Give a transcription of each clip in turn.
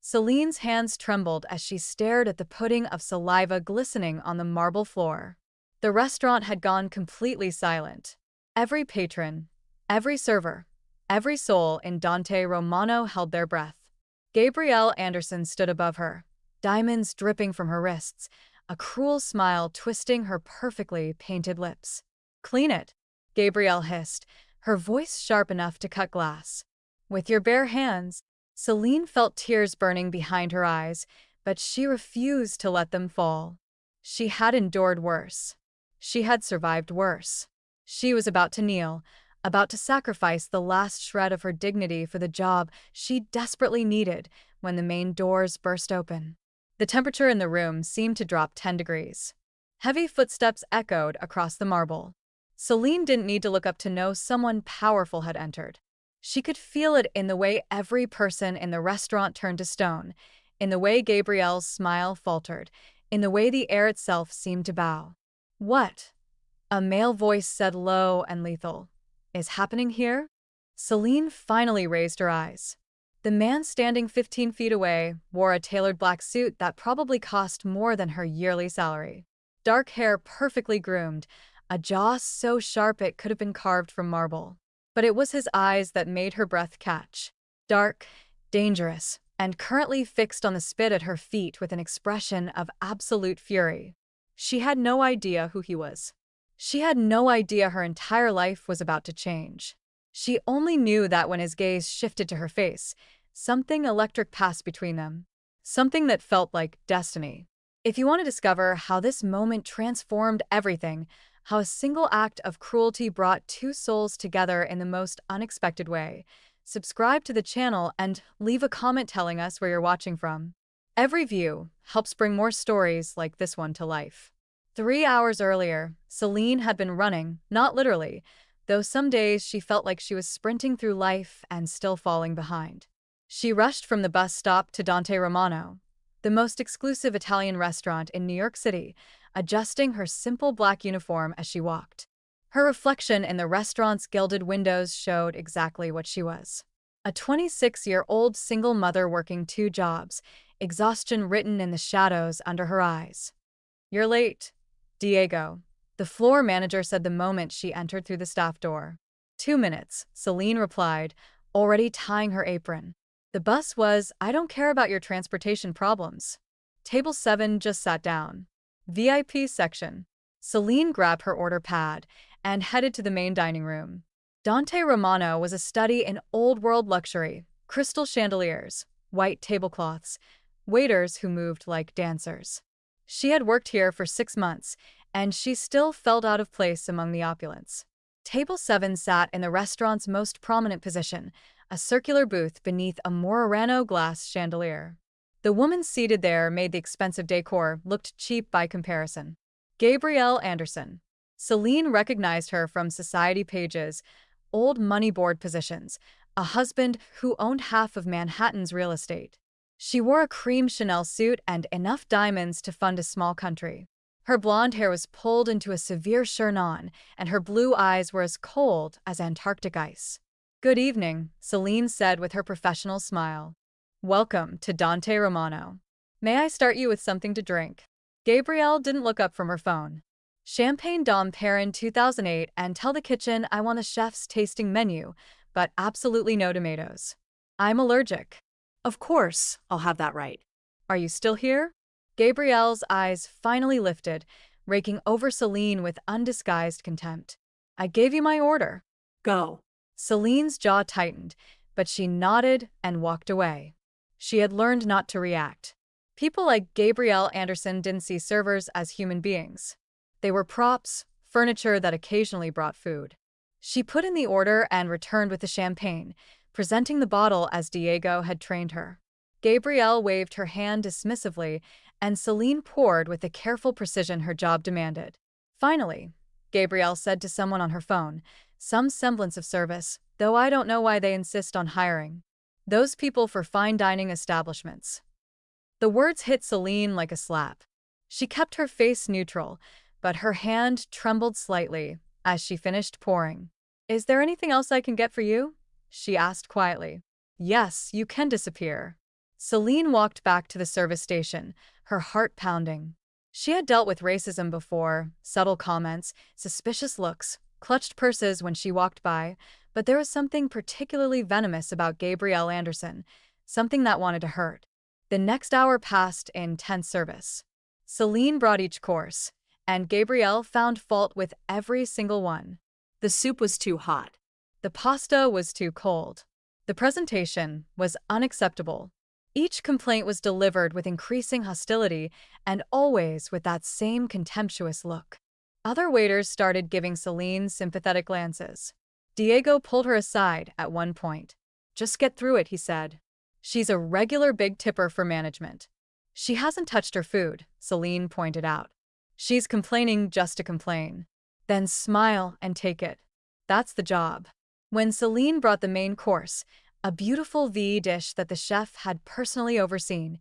Celine's hands trembled as she stared at the pudding of saliva glistening on the marble floor. The restaurant had gone completely silent. Every patron, every server, every soul in Dante Romano held their breath. Gabrielle Anderson stood above her, diamonds dripping from her wrists, a cruel smile twisting her perfectly painted lips. "Clean it," Gabrielle hissed, her voice sharp enough to cut glass. "With your bare hands." Celine felt tears burning behind her eyes, but she refused to let them fall. She had endured worse. She had survived worse. She was about to kneel, about to sacrifice the last shred of her dignity for the job she desperately needed when the main doors burst open. The temperature in the room seemed to drop 10 degrees. Heavy footsteps echoed across the marble. Celine didn't need to look up to know someone powerful had entered. She could feel it in the way every person in the restaurant turned to stone, in the way Gabrielle's smile faltered, in the way the air itself seemed to bow. "What?" a male voice said low and lethal. "Is happening here?" Celine finally raised her eyes. The man standing 15 feet away wore a tailored black suit that probably cost more than her yearly salary. Dark hair perfectly groomed, a jaw so sharp it could have been carved from marble. But it was his eyes that made her breath catch. Dark, dangerous, and currently fixed on the spit at her feet with an expression of absolute fury. She had no idea who he was. She had no idea her entire life was about to change. She only knew that when his gaze shifted to her face, something electric passed between them. Something that felt like destiny. If you want to discover how this moment transformed everything, how a single act of cruelty brought two souls together in the most unexpected way, subscribe to the channel and leave a comment telling us where you're watching from. Every view helps bring more stories like this one to life. 3 hours earlier, Celine had been running, not literally, though some days she felt like she was sprinting through life and still falling behind. She rushed from the bus stop to Dante Romano, the most exclusive Italian restaurant in New York City, adjusting her simple black uniform as she walked. Her reflection in the restaurant's gilded windows showed exactly what she was. A 26-year-old single mother working 2 jobs, exhaustion written in the shadows under her eyes. "You're late, Diego," the floor manager said the moment she entered through the staff door. 2 minutes, Celine replied, already tying her apron. The bus was, "I don't care about your transportation problems." Table 7 just sat down. VIP section. Celine grabbed her order pad and headed to the main dining room. Dante Romano was a study in old-world luxury, crystal chandeliers, white tablecloths, waiters who moved like dancers. She had worked here for 6 months, and she still felt out of place among the opulence. Table 7 sat in the restaurant's most prominent position, a circular booth beneath a Murano glass chandelier. The woman seated there made the expensive decor look cheap by comparison. Gabrielle Anderson. Celine recognized her from society pages, old money board positions, a husband who owned half of Manhattan's real estate. She wore a cream Chanel suit and enough diamonds to fund a small country. Her blonde hair was pulled into a severe chignon, and her blue eyes were as cold as Antarctic ice. "Good evening," Celine said with her professional smile. "Welcome to Dante Romano. May I start you with something to drink?" Gabrielle didn't look up from her phone. "Champagne Dom Perrin 2008 and tell the kitchen I want the chef's tasting menu, but absolutely no tomatoes. I'm allergic." "Of course, I'll have that right." "Are you still here?" Gabrielle's eyes finally lifted, raking over Celine with undisguised contempt. "I gave you my order." "Go." Celine's jaw tightened, but she nodded and walked away. She had learned not to react. People like Gabrielle Anderson didn't see servers as human beings. They were props, furniture that occasionally brought food. She put in the order and returned with the champagne, presenting the bottle as Diego had trained her. Gabrielle waved her hand dismissively, and Celine poured with the careful precision her job demanded. "Finally," Gabrielle said to someone on her phone, "some semblance of service, though I don't know why they insist on hiring those people for fine dining establishments." The words hit Celine like a slap. She kept her face neutral, but her hand trembled slightly as she finished pouring. "Is there anything else I can get for you?" she asked quietly. "Yes, you can disappear." Celine walked back to the service station, her heart pounding. She had dealt with racism before, subtle comments, suspicious looks, clutched purses when she walked by, but there was something particularly venomous about Gabrielle Anderson, something that wanted to hurt. The next hour passed in tense service. Celine brought each course, and Gabrielle found fault with every single one. The soup was too hot. The pasta was too cold. The presentation was unacceptable. Each complaint was delivered with increasing hostility and always with that same contemptuous look. Other waiters started giving Celine sympathetic glances. Diego pulled her aside at one point. "Just get through it," he said. "She's a regular big tipper for management." "She hasn't touched her food," Celine pointed out. "She's complaining just to complain." "Then smile and take it. That's the job." When Celine brought the main course, a beautiful V dish that the chef had personally overseen,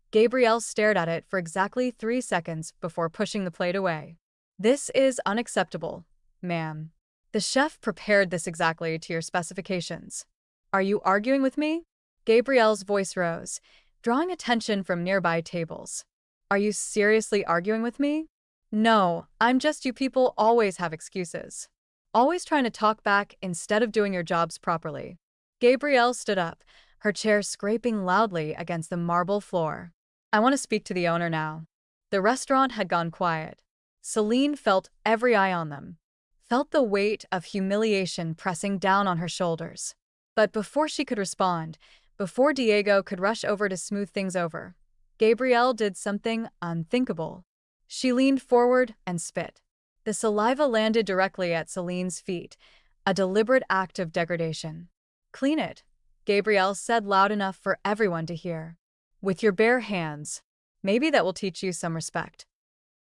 Gabrielle stared at it for exactly 3 seconds before pushing the plate away. "This is unacceptable, ma'am. The chef prepared this exactly to your specifications." "Are you arguing with me?" Gabrielle's voice rose, drawing attention from nearby tables. "Are you seriously arguing with me?" "No, I'm just, you people always have excuses. Always trying to talk back instead of doing your jobs properly." Gabrielle stood up, her chair scraping loudly against the marble floor. "I want to speak to the owner now." The restaurant had gone quiet. Celine felt every eye on them, felt the weight of humiliation pressing down on her shoulders. But before she could respond, before Diego could rush over to smooth things over, Gabrielle did something unthinkable. She leaned forward and spit. The saliva landed directly at Celine's feet, a deliberate act of degradation. "Clean it," Gabrielle said loud enough for everyone to hear. "With your bare hands. Maybe that will teach you some respect."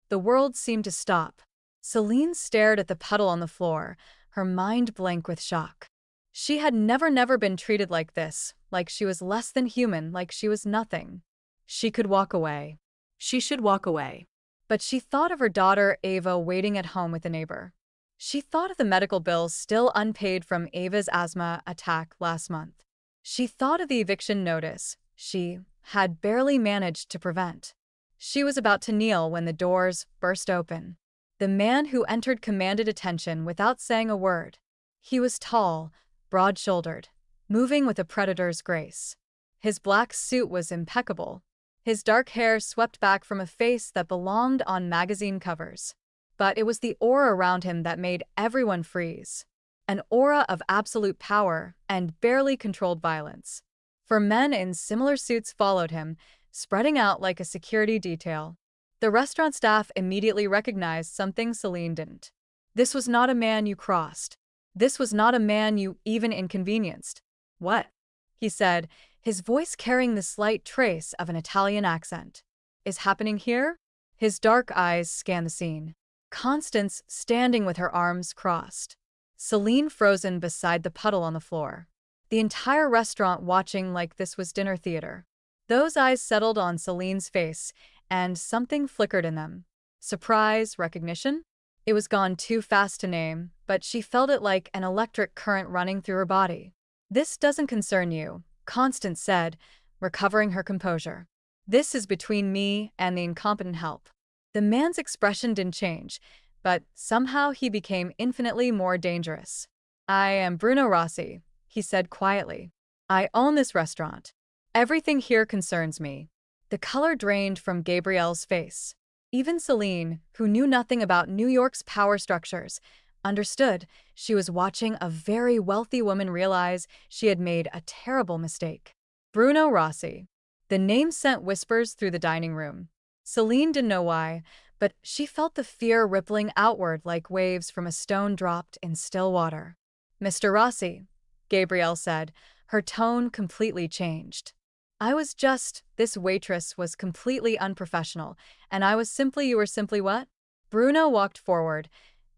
The world seemed to stop. Celine stared at the puddle on the floor, her mind blank with shock. She had never been treated like this, like she was less than human, like she was nothing. She could walk away. She should walk away. But she thought of her daughter Ava waiting at home with a neighbor. She thought of the medical bills still unpaid from Ava's asthma attack last month. She thought of the eviction notice she had barely managed to prevent. She was about to kneel when the doors burst open. The man who entered commanded attention without saying a word. He was tall, broad-shouldered, moving with a predator's grace. His black suit was impeccable, his dark hair swept back from a face that belonged on magazine covers. But it was the aura around him that made everyone freeze. An aura of absolute power and barely controlled violence. For men in similar suits followed him, spreading out like a security detail. The restaurant staff immediately recognized something Celine didn't. This was not a man you crossed. This was not a man you even inconvenienced. "What?" he said, his voice carrying the slight trace of an Italian accent. "Is happening here?" His dark eyes scanned the scene. Constance standing with her arms crossed. Celine frozen beside the puddle on the floor. The entire restaurant watching like this was dinner theater. Those eyes settled on Celine's face, and something flickered in them. Surprise, recognition? It was gone too fast to name, but she felt it like an electric current running through her body. "This doesn't concern you," Constance said, recovering her composure. "This is between me and the incompetent help." The man's expression didn't change, but somehow he became infinitely more dangerous. "I am Bruno Rossi," he said quietly. "I own this restaurant. Everything here concerns me." The color drained from Gabrielle's face. Even Celine, who knew nothing about New York's power structures, understood she was watching a very wealthy woman realize she had made a terrible mistake. Bruno Rossi. The name sent whispers through the dining room. Celine didn't know why, but she felt the fear rippling outward like waves from a stone dropped in still water. "Mr. Rossi," Gabrielle said, her tone completely changed. This waitress was completely unprofessional, and you were simply what?" Bruno walked forward,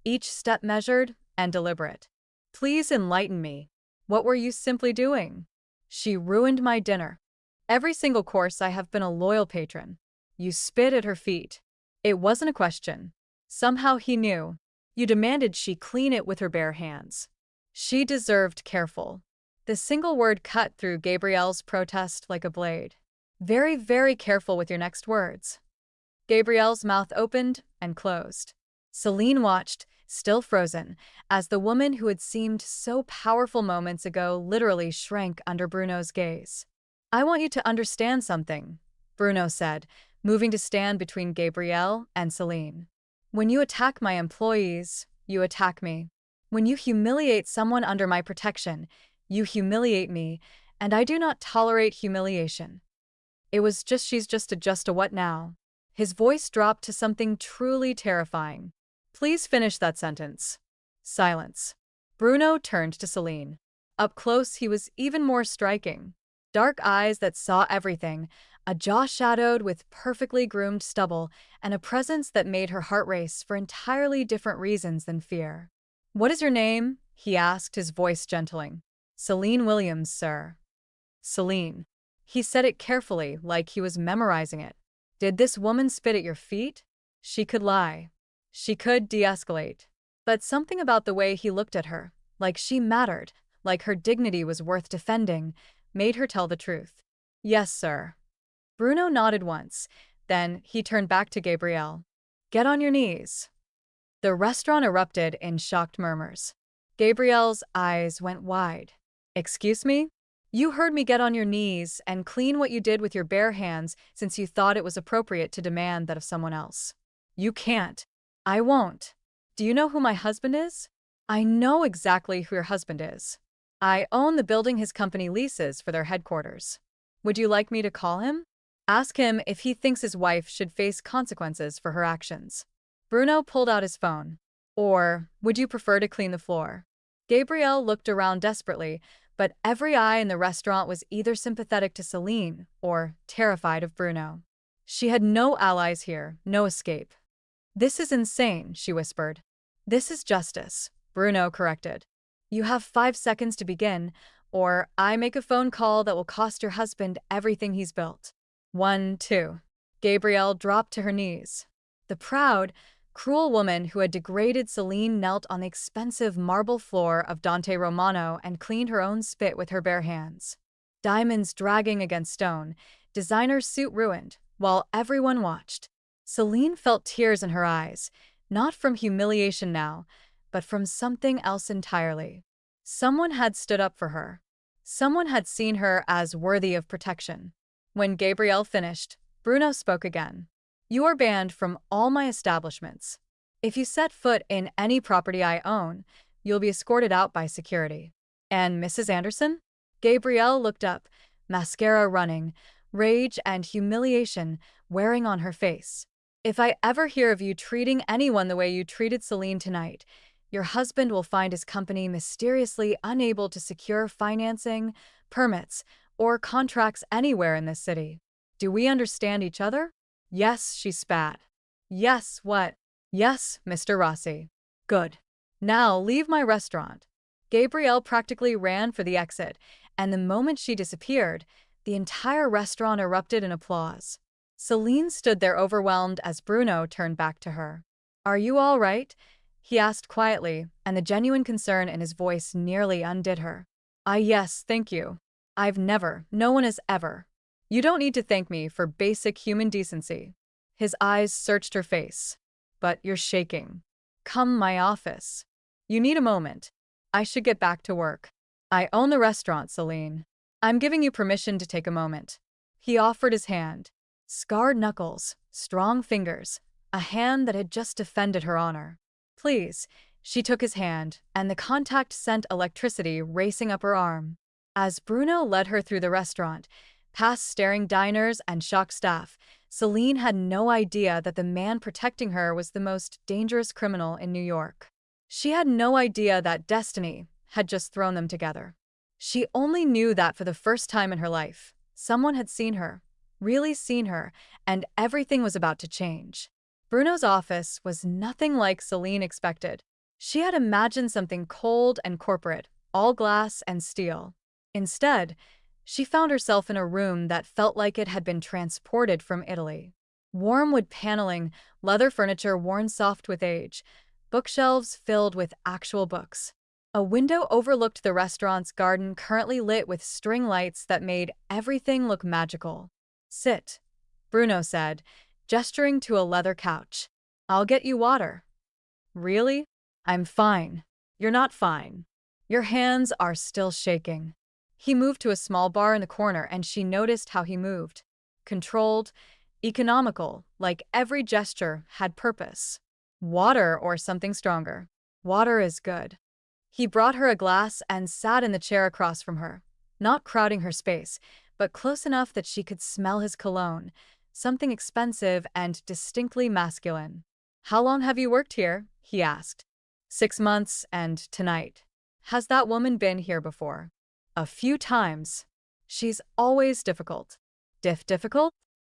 each step measured and deliberate. "Please enlighten me. What were you simply doing?" "She ruined my dinner. Every single course I have been a loyal patron." You spit at her feet. It wasn't a question. Somehow he knew. You demanded she clean it with her bare hands. She deserved careful. The single word cut through Gabrielle's protest like a blade. Very, very careful with your next words. Gabrielle's mouth opened and closed. Celine watched, still frozen, as the woman who had seemed so powerful moments ago literally shrank under Bruno's gaze. I want you to understand something, Bruno said, moving to stand between Gabrielle and Celine. When you attack my employees, you attack me. When you humiliate someone under my protection, you humiliate me, and I do not tolerate humiliation. She's just a what now? His voice dropped to something truly terrifying. Please finish that sentence. Silence. Bruno turned to Celine. Up close, he was even more striking. Dark eyes that saw everything, a jaw shadowed with perfectly groomed stubble, and a presence that made her heart race for entirely different reasons than fear. What is your name? He asked, his voice gentling. Celine Williams, sir. Celine. He said it carefully, like he was memorizing it. Did this woman spit at your feet? She could lie. She could de-escalate. But something about the way he looked at her, like she mattered, like her dignity was worth defending, made her tell the truth. Yes, sir. Bruno nodded once. Then he turned back to Gabrielle. Get on your knees. The restaurant erupted in shocked murmurs. Gabrielle's eyes went wide. Excuse me? You heard me get on your knees and clean what you did with your bare hands since you thought it was appropriate to demand that of someone else. You can't. I won't. Do you know who my husband is? I know exactly who your husband is. I own the building his company leases for their headquarters. Would you like me to call him? Ask him if he thinks his wife should face consequences for her actions. Bruno pulled out his phone. Or, would you prefer to clean the floor? Gabrielle looked around desperately, but every eye in the restaurant was either sympathetic to Celine or terrified of Bruno. She had no allies here, no escape. This is insane, she whispered. This is justice, Bruno corrected. You have 5 seconds to begin, or I make a phone call that will cost your husband everything he's built. 1, 2. Gabrielle dropped to her knees. The proud, cruel woman who had degraded Celine knelt on the expensive marble floor of Dante Romano and cleaned her own spit with her bare hands. Diamonds dragging against stone, designer suit ruined, while everyone watched. Celine felt tears in her eyes, not from humiliation now, but from something else entirely. Someone had stood up for her. Someone had seen her as worthy of protection. When Gabrielle finished, Bruno spoke again. You are banned from all my establishments. If you set foot in any property I own, you'll be escorted out by security. And Mrs. Anderson? Gabrielle looked up, mascara running, rage and humiliation wearing on her face. If I ever hear of you treating anyone the way you treated Celine tonight, your husband will find his company mysteriously unable to secure financing, permits, or contracts anywhere in this city. Do we understand each other? Yes, she spat. Yes, what? Yes, Mr. Rossi. Good. Now leave my restaurant. Gabrielle practically ran for the exit, and the moment she disappeared, the entire restaurant erupted in applause. Celine stood there overwhelmed as Bruno turned back to her. Are you all right? He asked quietly, and the genuine concern in his voice nearly undid her. Yes, thank you. No one has ever. You don't need to thank me for basic human decency. His eyes searched her face. But you're shaking. Come my office. You need a moment. I should get back to work. I own the restaurant, Celine. I'm giving you permission to take a moment. He offered his hand. Scarred knuckles, strong fingers, a hand that had just defended her honor. Please. She took his hand, and the contact sent electricity racing up her arm. As Bruno led her through the restaurant, past staring diners and shocked staff, Celine had no idea that the man protecting her was the most dangerous criminal in New York. She had no idea that destiny had just thrown them together. She only knew that for the first time in her life, someone had seen her, really seen her, and everything was about to change. Bruno's office was nothing like Celine expected. She had imagined something cold and corporate, all glass and steel. Instead, she found herself in a room that felt like it had been transported from Italy. Warm wood paneling, leather furniture worn soft with age, bookshelves filled with actual books. A window overlooked the restaurant's garden currently lit with string lights that made everything look magical. Sit, Bruno said, gesturing to a leather couch. I'll get you water. Really? I'm fine. You're not fine. Your hands are still shaking. He moved to a small bar in the corner and she noticed how he moved. Controlled, economical, like every gesture had purpose. Water or something stronger. Water is good. He brought her a glass and sat in the chair across from her, not crowding her space, but close enough that she could smell his cologne, something expensive and distinctly masculine. How long have you worked here? He asked. 6 months, and tonight. Has that woman been here before? A few times. She's always difficult. Difficult?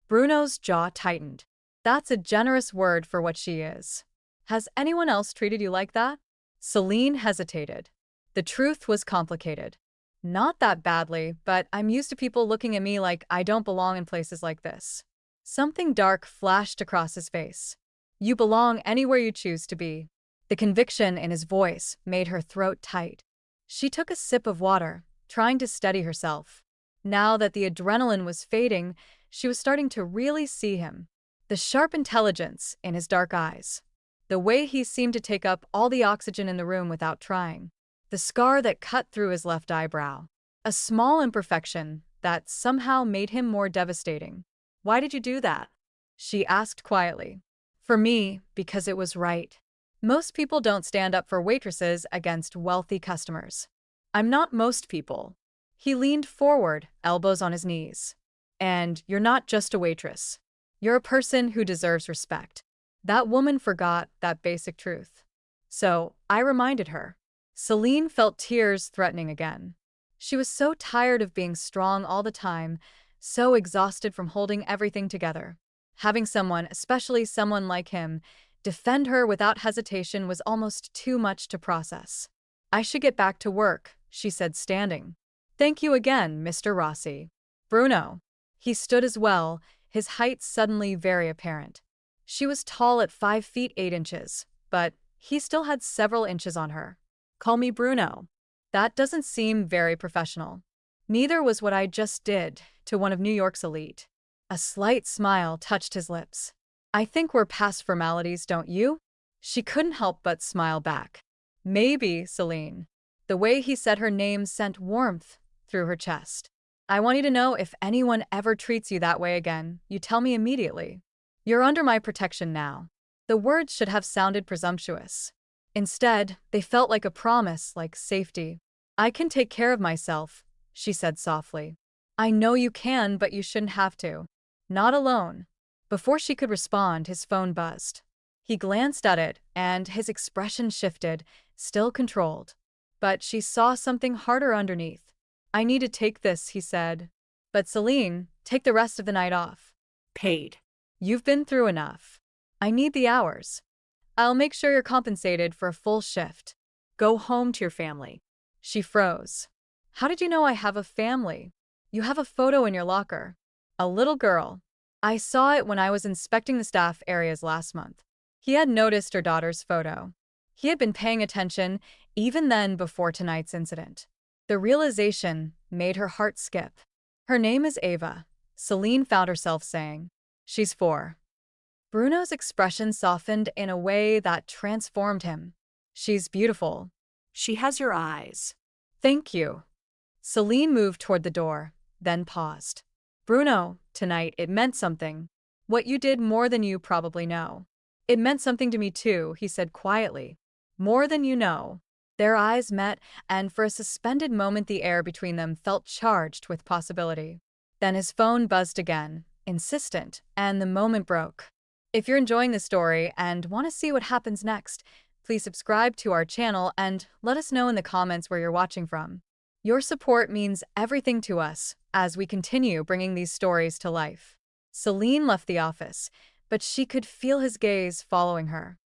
Bruno's jaw tightened. That's a generous word for what she is. Has anyone else treated you like that? Celine hesitated. The truth was complicated. Not that badly, but I'm used to people looking at me like I don't belong in places like this. Something dark flashed across his face. You belong anywhere you choose to be. The conviction in his voice made her throat tight. She took a sip of water, trying to steady herself. Now that the adrenaline was fading, she was starting to really see him. The sharp intelligence in his dark eyes. The way he seemed to take up all the oxygen in the room without trying. The scar that cut through his left eyebrow. A small imperfection that somehow made him more devastating. Why did you do that? She asked quietly. For me, because it was right. Most people don't stand up for waitresses against wealthy customers. I'm not most people. He leaned forward, elbows on his knees. And you're not just a waitress. You're a person who deserves respect. That woman forgot that basic truth. So, I reminded her. Celine felt tears threatening again. She was so tired of being strong all the time, so exhausted from holding everything together. Having someone, especially someone like him, defend her without hesitation was almost too much to process. I should get back to work, she said, standing. Thank you again, Mr. Rossi. Bruno. He stood as well, his height suddenly very apparent. She was tall at 5 feet 8 inches, but he still had several inches on her. Call me Bruno. That doesn't seem very professional. Neither was what I just did to one of New York's elite. A slight smile touched his lips. I think we're past formalities, don't you? She couldn't help but smile back. Maybe, Celine. The way he said her name sent warmth through her chest. I want you to know if anyone ever treats you that way again, you tell me immediately. You're under my protection now. The words should have sounded presumptuous. Instead, they felt like a promise, like safety. I can take care of myself, she said softly. I know you can, but you shouldn't have to. Not alone. Before she could respond, his phone buzzed. He glanced at it, and his expression shifted, still controlled. But she saw something harder underneath. I need to take this, he said. But Celine, take the rest of the night off. Paid. You've been through enough. I need the hours. I'll make sure you're compensated for a full shift. Go home to your family. She froze. How did you know I have a family? You have a photo in your locker. A little girl. I saw it when I was inspecting the staff areas last month. He had noticed her daughter's photo. He had been paying attention, even then before tonight's incident. The realization made her heart skip. Her name is Ava, Celine found herself saying. She's 4. Bruno's expression softened in a way that transformed him. She's beautiful. She has your eyes. Thank you. Celine moved toward the door, then paused. Bruno, tonight it meant something. What you did more than you probably know. It meant something to me too, he said quietly. More than you know. Their eyes met, and for a suspended moment the air between them felt charged with possibility. Then his phone buzzed again, insistent, and the moment broke. If you're enjoying this story and want to see what happens next, please subscribe to our channel and let us know in the comments where you're watching from. Your support means everything to us as we continue bringing these stories to life. Celine left the office, but she could feel his gaze following her.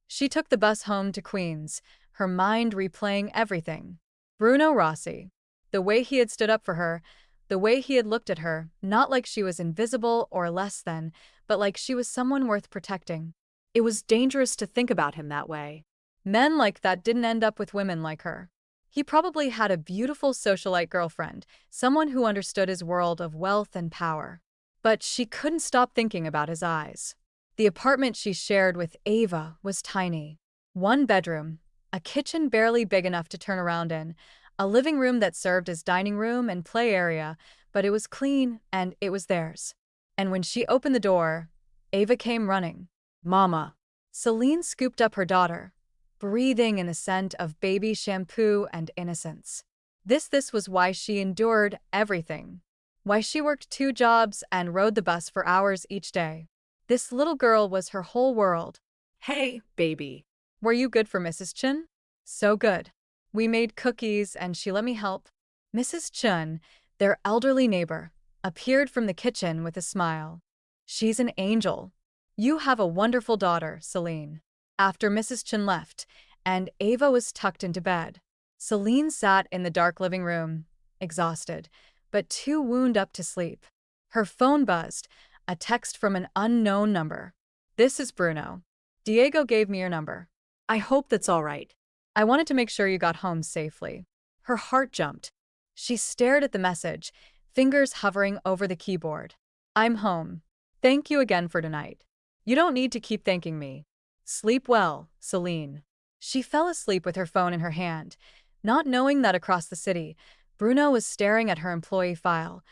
She took the bus home to Queens, her mind replaying everything. Bruno Rossi. The way he had stood up for her, the way he had looked at her, not like she was invisible or less than, but like she was someone worth protecting. It was dangerous to think about him that way. Men like that didn't end up with women like her. He probably had a beautiful socialite girlfriend, someone who understood his world of wealth and power. But she couldn't stop thinking about his eyes. The apartment she shared with Ava was tiny. One bedroom, a kitchen barely big enough to turn around in, a living room that served as dining room and play area, but it was clean and it was theirs. And when she opened the door, Ava came running. Mama. Celine scooped up her daughter, breathing in the scent of baby shampoo and innocence. This was why she endured everything. Why she worked 2 jobs and rode the bus for hours each day. This little girl was her whole world. Hey, baby. Were you good for Mrs. Chun? So good. We made cookies and she let me help. Mrs. Chun, their elderly neighbor, appeared from the kitchen with a smile. She's an angel. You have a wonderful daughter, Celine. After Mrs. Chun left, and Ava was tucked into bed, Celine sat in the dark living room, exhausted, but too wound up to sleep. Her phone buzzed, a text from an unknown number. This is Bruno. Diego gave me your number. I hope that's all right. I wanted to make sure you got home safely. Her heart jumped. She stared at the message, fingers hovering over the keyboard. I'm home. Thank you again for tonight. You don't need to keep thanking me. Sleep well, Celine. She fell asleep with her phone in her hand, not knowing that across the city, Bruno was staring at her employee file,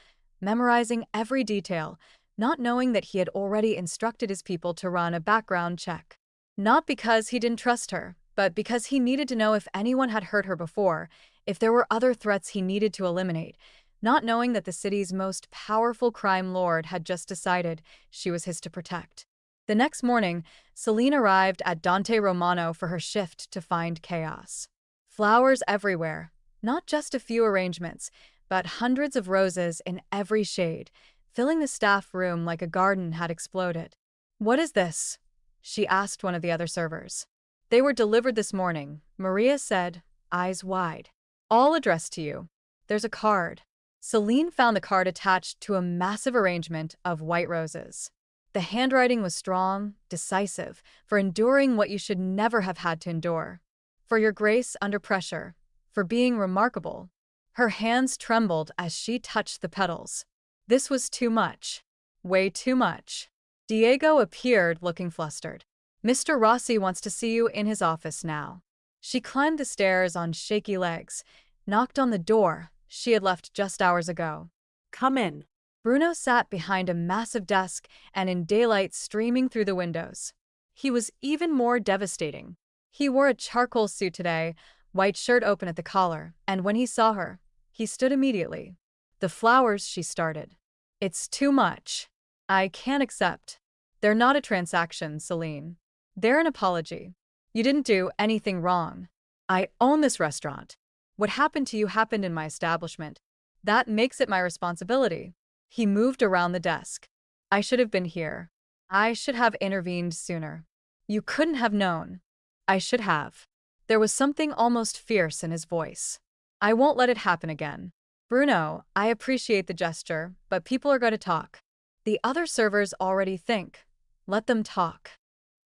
memorizing every detail, not knowing that he had already instructed his people to run a background check. Not because he didn't trust her, but because he needed to know if anyone had hurt her before, if there were other threats he needed to eliminate, not knowing that the city's most powerful crime lord had just decided she was his to protect. The next morning, Celine arrived at Dante Romano for her shift to find chaos. Flowers everywhere, not just a few arrangements, but hundreds of roses in every shade, filling the staff room like a garden had exploded. What is this? She asked one of the other servers. They were delivered this morning, Maria said, eyes wide. All addressed to you. There's a card. Celine found the card attached to a massive arrangement of white roses. The handwriting was strong, decisive, for enduring what you should never have had to endure. For your grace under pressure. For being remarkable. Her hands trembled as she touched the petals. This was too much. Way too much. Diego appeared looking flustered. Mr. Rossi wants to see you in his office now. She climbed the stairs on shaky legs, knocked on the door she had left just hours ago. Come in. Bruno sat behind a massive desk and in daylight streaming through the windows. He was even more devastating. He wore a charcoal suit today, white shirt open at the collar, and when he saw her, he stood immediately. The flowers, she started. It's too much. I can't accept. They're not a transaction, Celine. They're an apology. You didn't do anything wrong. I own this restaurant. What happened to you happened in my establishment. That makes it my responsibility. He moved around the desk. I should have been here. I should have intervened sooner. You couldn't have known. I should have. There was something almost fierce in his voice. I won't let it happen again. Bruno, I appreciate the gesture, but people are going to talk. The other servers already think. Let them talk.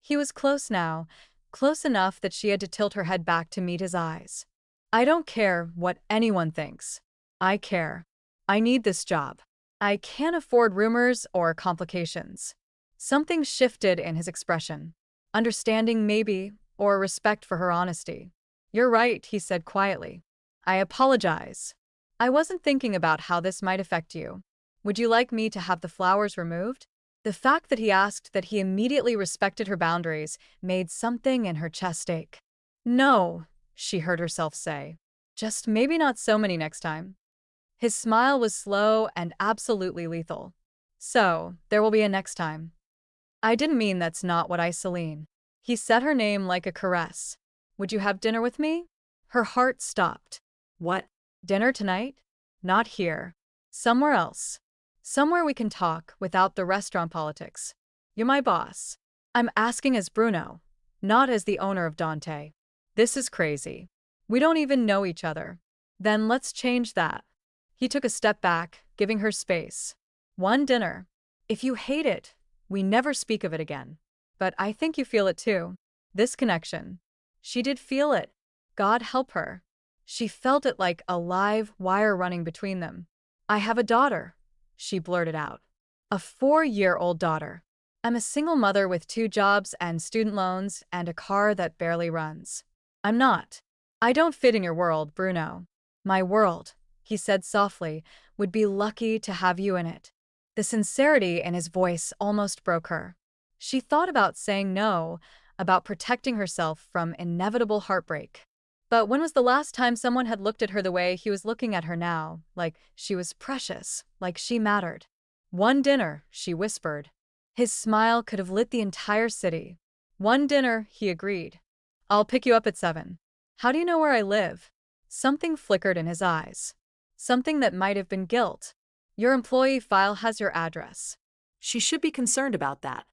He was close now, close enough that she had to tilt her head back to meet his eyes. I don't care what anyone thinks. I care. I need this job. I can't afford rumors or complications. Something shifted in his expression. Understanding maybe, or respect for her honesty. You're right, he said quietly. I apologize. I wasn't thinking about how this might affect you. Would you like me to have the flowers removed? The fact that he asked that he immediately respected her boundaries made something in her chest ache. No, she heard herself say. Just maybe not so many next time. His smile was slow and absolutely lethal. So, there will be a next time. I didn't mean that's not what I, Celine. He said her name like a caress. Would you have dinner with me? Her heart stopped. What? Dinner tonight? Not here. Somewhere else. Somewhere we can talk without the restaurant politics. You're my boss. I'm asking as Bruno, not as the owner of Dante. This is crazy. We don't even know each other. Then let's change that. He took a step back, giving her space. One dinner. If you hate it, we never speak of it again. But I think you feel it too. This connection. She did feel it. God help her. She felt it like a live wire running between them. I have a daughter, she blurted out. A 4-year-old daughter. I'm a single mother with 2 jobs and student loans and a car that barely runs. I'm not. I don't fit in your world, Bruno. My world, he said softly, would be lucky to have you in it. The sincerity in his voice almost broke her. She thought about saying no, about protecting herself from inevitable heartbreak. But when was the last time someone had looked at her the way he was looking at her now, like she was precious, like she mattered? One dinner, she whispered. His smile could have lit the entire city. One dinner, he agreed. I'll pick you up at 7. How do you know where I live? Something flickered in his eyes. Something that might have been guilt. Your employee file has your address. She should be concerned about that.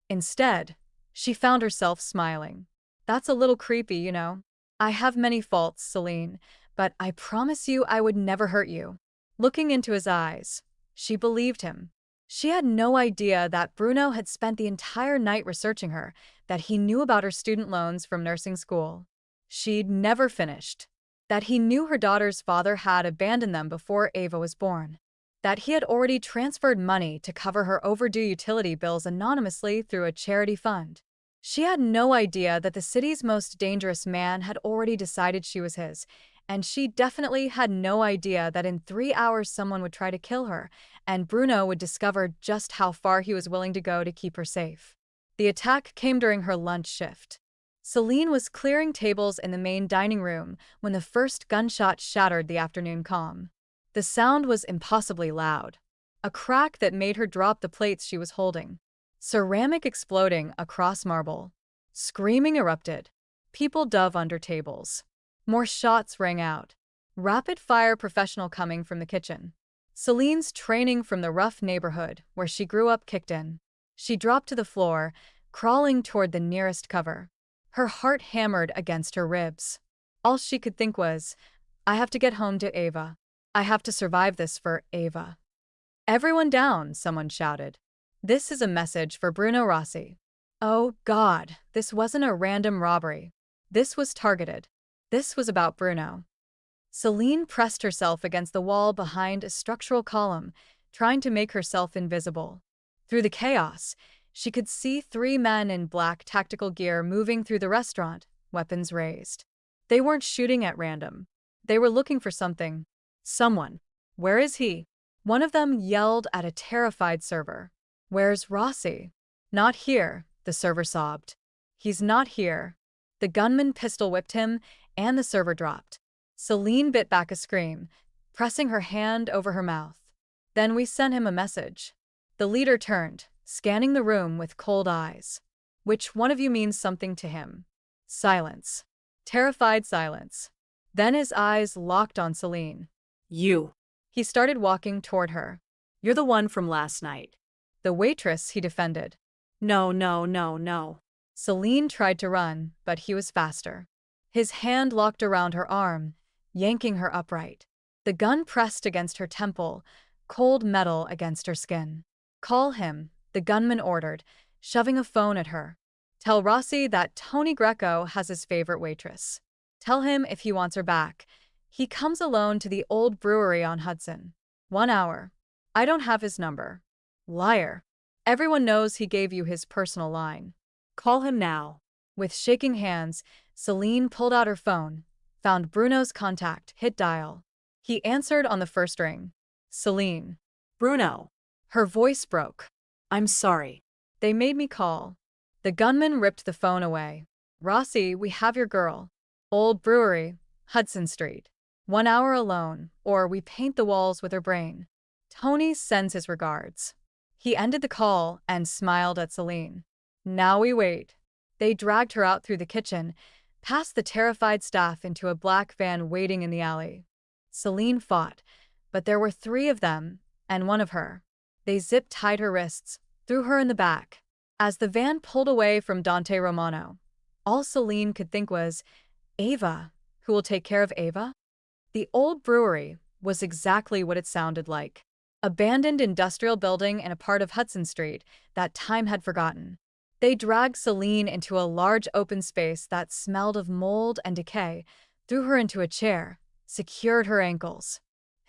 Instead, she found herself smiling. That's a little creepy, you know. I have many faults, Celine, but I promise you I would never hurt you. Looking into his eyes, she believed him. She had no idea that Bruno had spent the entire night researching her, that he knew about her student loans from nursing school. She'd never finished. That he knew her daughter's father had abandoned them before Ava was born. That he had already transferred money to cover her overdue utility bills anonymously through a charity fund. She had no idea that the city's most dangerous man had already decided she was his, and she definitely had no idea that in 3 hours someone would try to kill her, and Bruno would discover just how far he was willing to go to keep her safe. The attack came during her lunch shift. Celine was clearing tables in the main dining room when the first gunshot shattered the afternoon calm. The sound was impossibly loud, a crack that made her drop the plates she was holding. Ceramic exploding across marble. Screaming erupted. People dove under tables. More shots rang out. Rapid-fire professional coming from the kitchen. Celine's training from the rough neighborhood where she grew up kicked in. She dropped to the floor, crawling toward the nearest cover. Her heart hammered against her ribs. All she could think was, I have to get home to Ava. I have to survive this for Ava. Everyone down, someone shouted. This is a message for Bruno Rossi. Oh God, this wasn't a random robbery. This was targeted. This was about Bruno. Celine pressed herself against the wall behind a structural column, trying to make herself invisible. Through the chaos, she could see 3 men in black tactical gear moving through the restaurant, weapons raised. They weren't shooting at random. They were looking for something. Someone. Where is he? One of them yelled at a terrified server. Where's Rossi? Not here, the server sobbed. He's not here. The gunman pistol whipped him, and the server dropped. Celine bit back a scream, pressing her hand over her mouth. Then we sent him a message. The leader turned, scanning the room with cold eyes. Which one of you means something to him? Silence. Terrified silence. Then his eyes locked on Celine. You. He started walking toward her. You're the one from last night. The waitress, he defended. No, no, no, no. Celine tried to run, but he was faster. His hand locked around her arm, yanking her upright. The gun pressed against her temple, cold metal against her skin. Call him, the gunman ordered, shoving a phone at her. Tell Rossi that Tony Greco has his favorite waitress. Tell him if he wants her back. He comes alone to the old brewery on Hudson. 1 hour. I don't have his number. Liar. Everyone knows he gave you his personal line. Call him now. With shaking hands, Celine pulled out her phone, found Bruno's contact, hit dial. He answered on the first ring. Celine. Bruno. Her voice broke. I'm sorry. They made me call. The gunman ripped the phone away. Rossi, we have your girl. Old brewery, Hudson Street. 1 hour alone, or we paint the walls with her brain. Tony sends his regards. He ended the call and smiled at Celine. Now we wait. They dragged her out through the kitchen, past the terrified staff into a black van waiting in the alley. Celine fought, but there were 3 of them, and 1 of her. They zip-tied her wrists, threw her in the back. As the van pulled away from Dante Romano, all Celine could think was, Ava, who will take care of Ava? The old brewery was exactly what it sounded like. Abandoned industrial building in a part of Hudson Street that time had forgotten. They dragged Celine into a large open space that smelled of mold and decay, threw her into a chair, secured her ankles.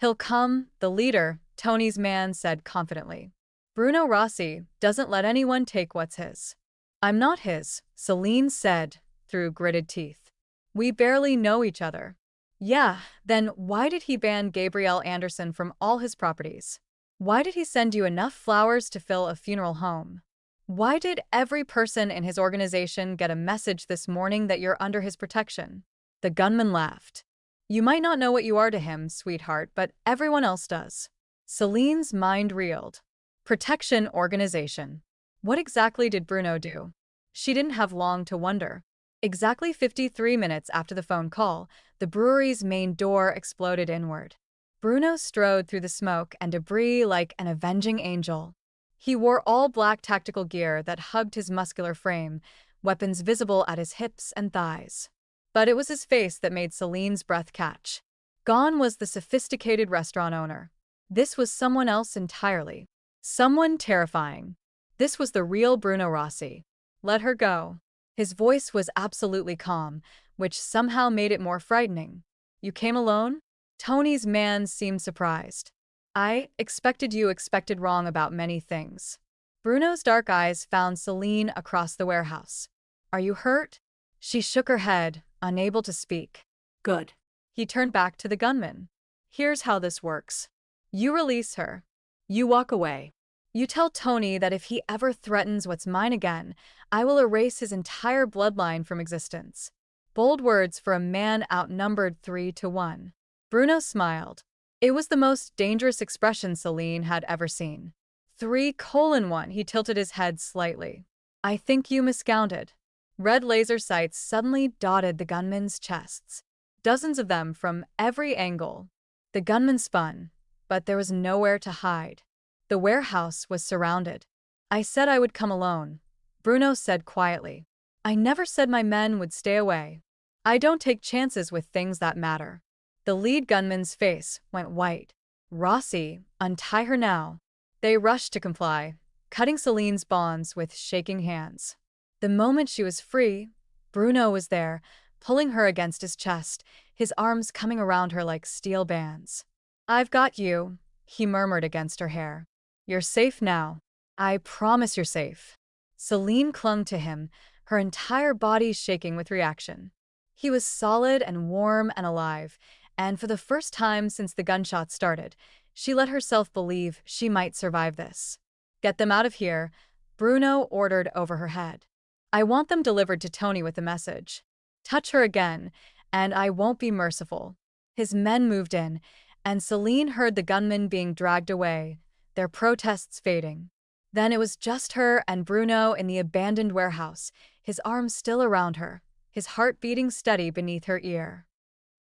He'll come, the leader, Tony's man said confidently. Bruno Rossi doesn't let anyone take what's his. I'm not his, Celine said through gritted teeth. We barely know each other. Yeah, then why did he ban Gabrielle Anderson from all his properties? Why did he send you enough flowers to fill a funeral home? Why did every person in his organization get a message this morning that you're under his protection? The gunman laughed. You might not know what you are to him, sweetheart, but everyone else does. Celine's mind reeled. Protection organization. What exactly did Bruno do? She didn't have long to wonder. Exactly 53 minutes after the phone call, the brewery's main door exploded inward. Bruno strode through the smoke and debris like an avenging angel. He wore all black tactical gear that hugged his muscular frame, weapons visible at his hips and thighs. But it was his face that made Celine's breath catch. Gone was the sophisticated restaurant owner. This was someone else entirely. Someone terrifying. This was the real Bruno Rossi. Let her go. His voice was absolutely calm, which somehow made it more frightening. You came alone? Tony's man seemed surprised. I expected you expected wrong about many things. Bruno's dark eyes found Celine across the warehouse. Are you hurt? She shook her head, unable to speak. Good. He turned back to the gunman. Here's how this works. You release her. You walk away. You tell Tony that if he ever threatens what's mine again, I will erase his entire bloodline from existence. Bold words for a man outnumbered 3-1. Bruno smiled. It was the most dangerous expression Celine had ever seen. 3:1. He tilted his head slightly. I think you miscounted. Red laser sights suddenly dotted the gunmen's chests. Dozens of them from every angle. The gunman spun, but there was nowhere to hide. The warehouse was surrounded. I said I would come alone, Bruno said quietly. I never said my men would stay away. I don't take chances with things that matter. The lead gunman's face went white. Rossi, untie her now. They rushed to comply, cutting Celine's bonds with shaking hands. The moment she was free, Bruno was there, pulling her against his chest, his arms coming around her like steel bands. I've got you, he murmured against her hair. You're safe now. I promise you're safe. Celine clung to him, her entire body shaking with reaction. He was solid and warm and alive, and for the first time since the gunshots started, she let herself believe she might survive this. Get them out of here, Bruno ordered over her head. I want them delivered to Tony with a message. Touch her again, and I won't be merciful. His men moved in, and Celine heard the gunmen being dragged away, their protests fading. Then it was just her and Bruno in the abandoned warehouse, his arms still around her, his heart beating steady beneath her ear.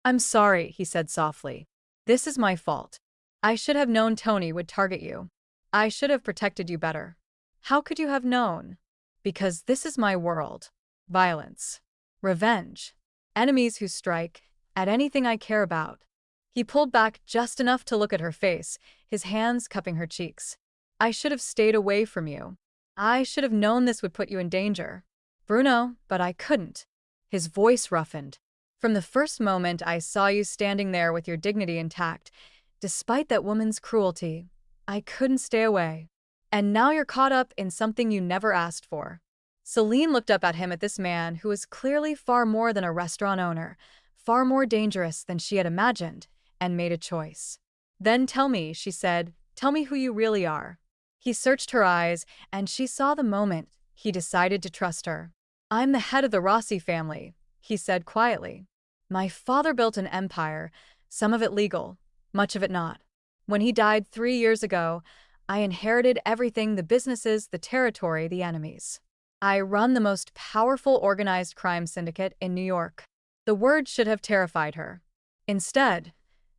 I'm sorry, he said softly. This is my fault. I should have known Tony would target you. I should have protected you better. How could you have known? Because this is my world. Violence. Revenge. Enemies who strike at anything I care about. He pulled back just enough to look at her face, his hands cupping her cheeks. I should have stayed away from you. I should have known this would put you in danger. Bruno, but I couldn't. His voice roughened. From the first moment I saw you standing there with your dignity intact, despite that woman's cruelty, I couldn't stay away. And now you're caught up in something you never asked for. Celine looked up at him, at this man who was clearly far more than a restaurant owner, far more dangerous than she had imagined, and made a choice. Then tell me, she said, tell me who you really are. He searched her eyes, and she saw the moment he decided to trust her. I'm the head of the Rossi family, he said quietly. My father built an empire, some of it legal, much of it not. When he died 3 years ago, I inherited everything: the businesses, the territory, the enemies. I run the most powerful organized crime syndicate in New York. The word should have terrified her. Instead,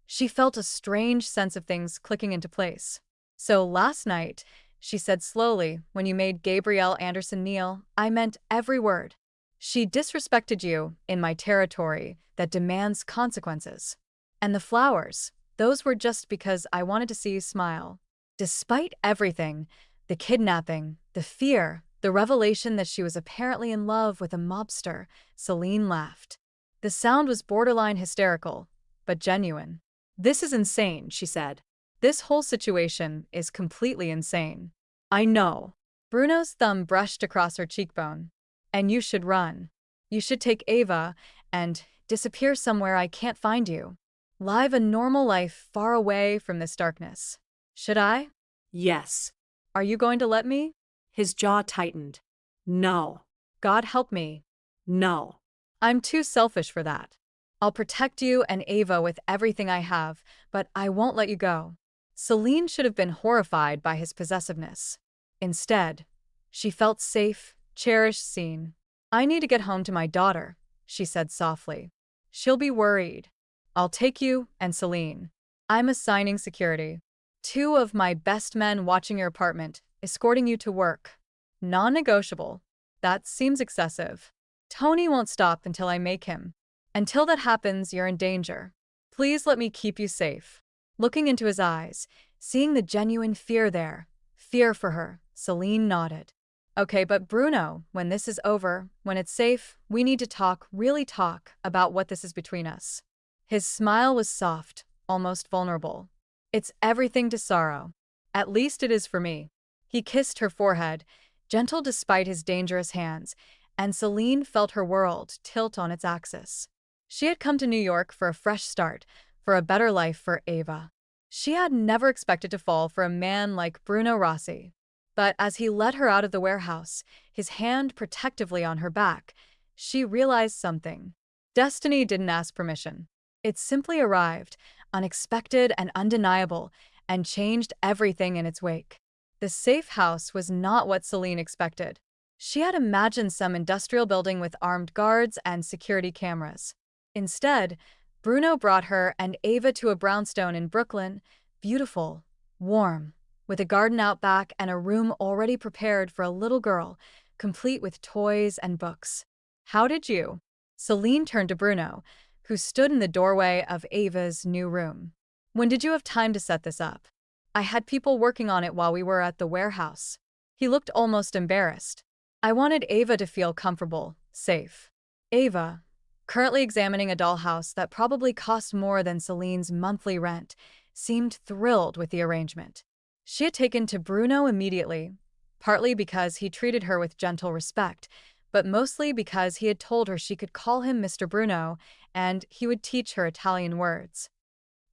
she felt a strange sense of things clicking into place. So last night, she said slowly, when you made Gabrielle Anderson kneel, I meant every word. She disrespected you in my territory that demands consequences. And the flowers, those were just because I wanted to see you smile. Despite everything, the kidnapping, the fear, the revelation that she was apparently in love with a mobster, Celine laughed. The sound was borderline hysterical, but genuine. This is insane, she said. This whole situation is completely insane. I know. Bruno's thumb brushed across her cheekbone. And you should run. You should take Ava and disappear somewhere I can't find you. Live a normal life far away from this darkness. Should I? Yes. Are you going to let me? His jaw tightened. No. God help me. No. I'm too selfish for that. I'll protect you and Ava with everything I have, but I won't let you go. Celine should have been horrified by his possessiveness. Instead, she felt safe, cherished, seen. I need to get home to my daughter, she said softly. She'll be worried. I'll take you and Celine. I'm assigning security. 2 of my best men watching your apartment, escorting you to work. Non-negotiable. That seems excessive. Tony won't stop until I make him. Until that happens, you're in danger. Please let me keep you safe. Looking into his eyes, seeing the genuine fear there, fear for her, Celine nodded. Okay, but Bruno, when this is over, when it's safe, we need to talk, really talk, about what this is between us. His smile was soft, almost vulnerable. It's everything to sorrow. At least it is for me. He kissed her forehead, gentle despite his dangerous hands, and Celine felt her world tilt on its axis. She had come to New York for a fresh start, for a better life for Ava. She had never expected to fall for a man like Bruno Rossi. But as he led her out of the warehouse, his hand protectively on her back, she realized something. Destiny didn't ask permission. It simply arrived, unexpected and undeniable, and changed everything in its wake. The safe house was not what Celine expected. She had imagined some industrial building with armed guards and security cameras. Instead, Bruno brought her and Ava to a brownstone in Brooklyn, beautiful, warm, with a garden out back and a room already prepared for a little girl, complete with toys and books. How did you? Celine turned to Bruno, who stood in the doorway of Ava's new room. When did you have time to set this up? I had people working on it while we were at the warehouse. He looked almost embarrassed. I wanted Ava to feel comfortable, safe. Ava, currently examining a dollhouse that probably cost more than Celine's monthly rent, seemed thrilled with the arrangement. She had taken to Bruno immediately, partly because he treated her with gentle respect, but mostly because he had told her she could call him Mr. Bruno and he would teach her Italian words.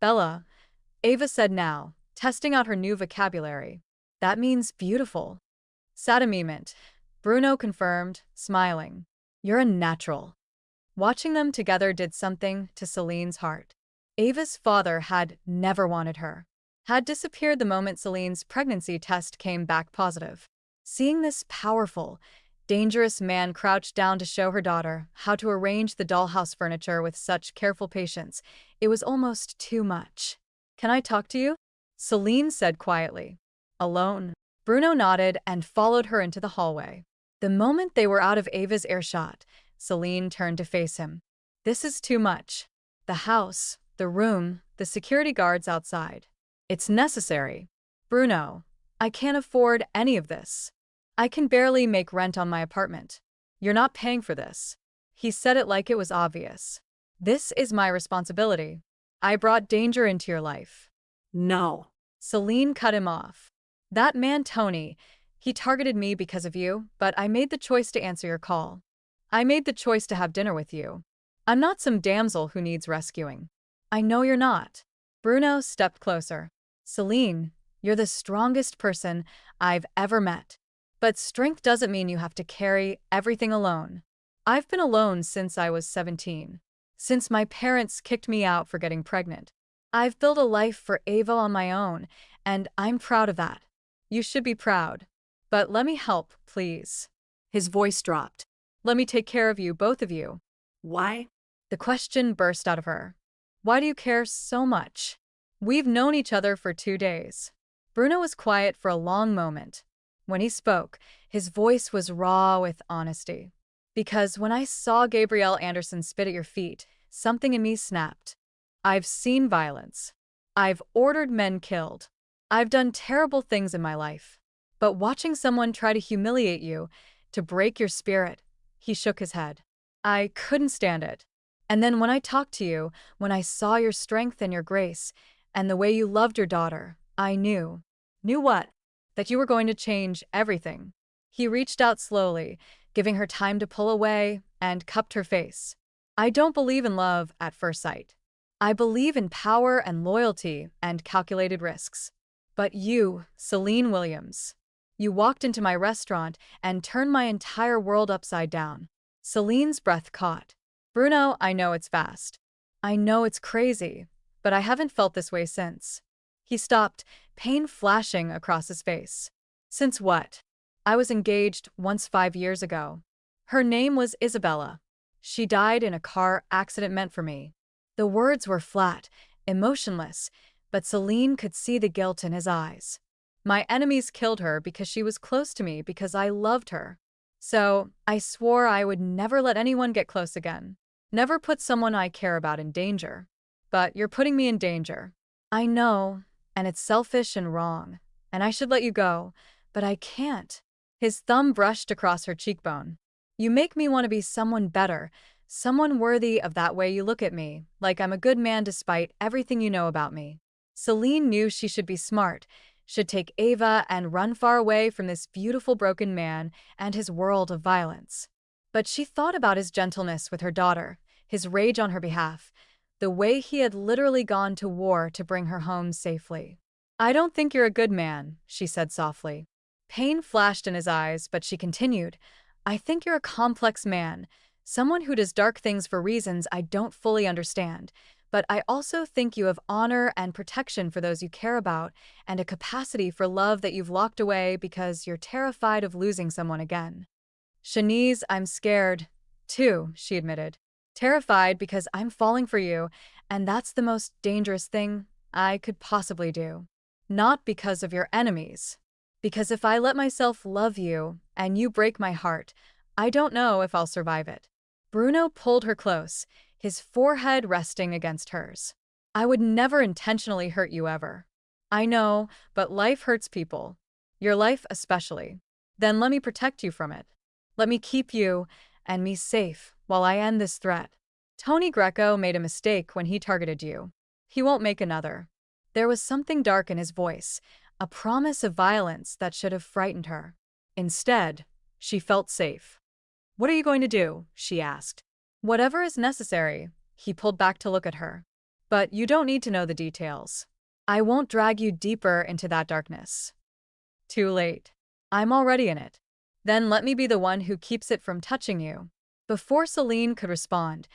Bella, Ava said now, testing out her new vocabulary. That means beautiful. Sadamiment, Bruno confirmed, smiling. You're a natural. Watching them together did something to Celine's heart. Ava's father had never wanted her. Had disappeared the moment Celine's pregnancy test came back positive. Seeing this powerful, dangerous man crouch down to show her daughter how to arrange the dollhouse furniture with such careful patience, it was almost too much. Can I talk to you? Celine said quietly. Alone? Bruno nodded and followed her into the hallway. The moment they were out of Ava's earshot, Celine turned to face him. This is too much. The house, the room, the security guards outside. It's necessary. Bruno, I can't afford any of this. I can barely make rent on my apartment. You're not paying for this. He said it like it was obvious. This is my responsibility. I brought danger into your life. No. Celine cut him off. That man Tony, he targeted me because of you, but I made the choice to answer your call. I made the choice to have dinner with you. I'm not some damsel who needs rescuing. I know you're not. Bruno stepped closer. Celine, you're the strongest person I've ever met. But strength doesn't mean you have to carry everything alone. I've been alone since I was 17. Since my parents kicked me out for getting pregnant. I've built a life for Ava on my own, and I'm proud of that. You should be proud. But let me help, please. His voice dropped. Let me take care of you, both of you. Why? The question burst out of her. Why do you care so much? We've known each other for 2 days. Bruno was quiet for a long moment. When he spoke, his voice was raw with honesty. Because when I saw Gabrielle Anderson spit at your feet, something in me snapped. I've seen violence. I've ordered men killed. I've done terrible things in my life. But watching someone try to humiliate you, to break your spirit, he shook his head. I couldn't stand it. And then when I talked to you, when I saw your strength and your grace, and the way you loved your daughter, I knew. Knew what? that you were going to change everything. He reached out slowly, giving her time to pull away, and cupped her face. I don't believe in love at first sight. I believe in power and loyalty and calculated risks. But you, Celine Williams, you walked into my restaurant and turned my entire world upside down. Celine's breath caught. Bruno, I know it's fast. I know it's crazy, but I haven't felt this way since. He stopped, pain flashing across his face. Since what? I was engaged once 5 years ago. Her name was Isabella. She died in a car accident meant for me. The words were flat, emotionless, but Celine could see the guilt in his eyes. My enemies killed her because she was close to me because I loved her. So, I swore I would never let anyone get close again. Never put someone I care about in danger. But you're putting me in danger. I know, and it's selfish and wrong, and I should let you go, but I can't. His thumb brushed across her cheekbone. You make me want to be someone better, someone worthy of that way you look at me, like I'm a good man despite everything you know about me. Celine knew she should be smart, should take Ava and run far away from this beautiful broken man and his world of violence. But she thought about his gentleness with her daughter, his rage on her behalf, the way he had literally gone to war to bring her home safely. I don't think you're a good man, she said softly. Pain flashed in his eyes, but she continued, I think you're a complex man, someone who does dark things for reasons I don't fully understand, but I also think you have honor and protection for those you care about and a capacity for love that you've locked away because you're terrified of losing someone again. Shanice, I'm scared, too, she admitted. Terrified because I'm falling for you, and that's the most dangerous thing I could possibly do. Not because of your enemies. Because if I let myself love you, and you break my heart, I don't know if I'll survive it. Bruno pulled her close, his forehead resting against hers. I would never intentionally hurt you ever. I know, but life hurts people. Your life especially. Then let me protect you from it. Let me keep you and me safe while I end this threat. Tony Greco made a mistake when he targeted you. He won't make another. There was something dark in his voice, a promise of violence that should have frightened her. Instead, she felt safe. What are you going to do? She asked. Whatever is necessary. He pulled back to look at her. But you don't need to know the details. I won't drag you deeper into that darkness. Too late. I'm already in it. Then let me be the one who keeps it from touching you. Before Celine could respond,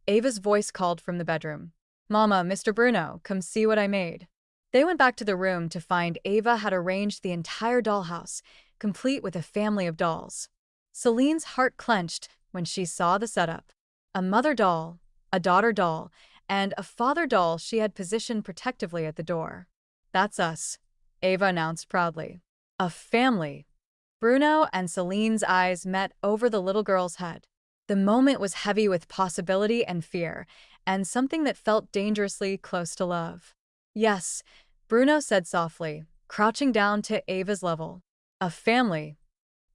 Ava's voice called from the bedroom. Mama, Mr. Bruno, come see what I made. They went back to the room to find Ava had arranged the entire dollhouse, complete with a family of dolls. Celine's heart clenched when she saw the setup. A mother doll, a daughter doll, and a father doll she had positioned protectively at the door. That's us, Ava announced proudly. A family. Bruno and Celine's eyes met over the little girl's head. The moment was heavy with possibility and fear, and something that felt dangerously close to love. Yes, Bruno said softly, crouching down to Ava's level. A family.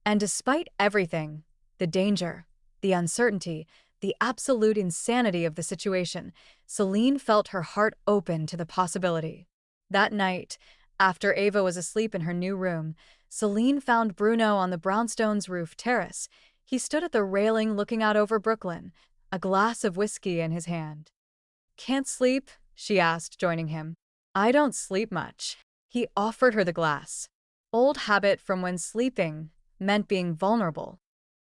And despite everything, the danger, the uncertainty, the absolute insanity of the situation, Celine felt her heart open to the possibility. That night, after Ava was asleep in her new room, Celine found Bruno on the brownstone's roof terrace. He stood at the railing looking out over Brooklyn, a glass of whiskey in his hand. Can't sleep? She asked, joining him. I don't sleep much. He offered her the glass. Old habit from when sleeping meant being vulnerable.